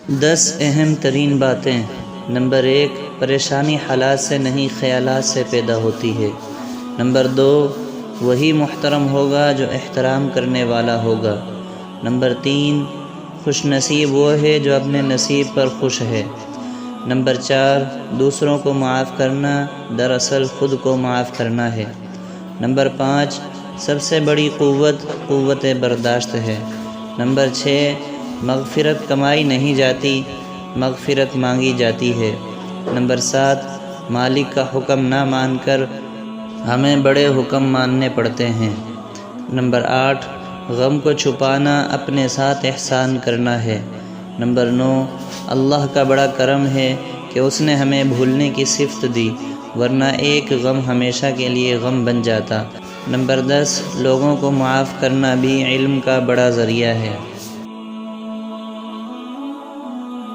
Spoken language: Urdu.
10 اہم ترین باتیں۔ نمبر 1، پریشانی حالات سے نہیں خیالات سے پیدا ہوتی ہے۔ نمبر 2، وہی محترم ہوگا جو احترام کرنے والا ہوگا۔ نمبر 3، خوش نصیب وہ ہے جو اپنے نصیب پر خوش ہے۔ نمبر 4، دوسروں کو معاف کرنا دراصل خود کو معاف کرنا ہے۔ نمبر 5، سب سے بڑی قوت برداشت ہے۔ نمبر 6، مغفرت کمائی نہیں جاتی، مغفرت مانگی جاتی ہے۔ نمبر 7، مالک کا حکم نہ مان کر ہمیں بڑے حکم ماننے پڑتے ہیں۔ نمبر 8، غم کو چھپانا اپنے ساتھ احسان کرنا ہے۔ نمبر 9، اللہ کا بڑا کرم ہے کہ اس نے ہمیں بھولنے کی صفت دی، ورنہ ایک غم ہمیشہ کے لیے غم بن جاتا۔ نمبر 10، لوگوں کو معاف کرنا بھی علم کا بڑا ذریعہ ہے۔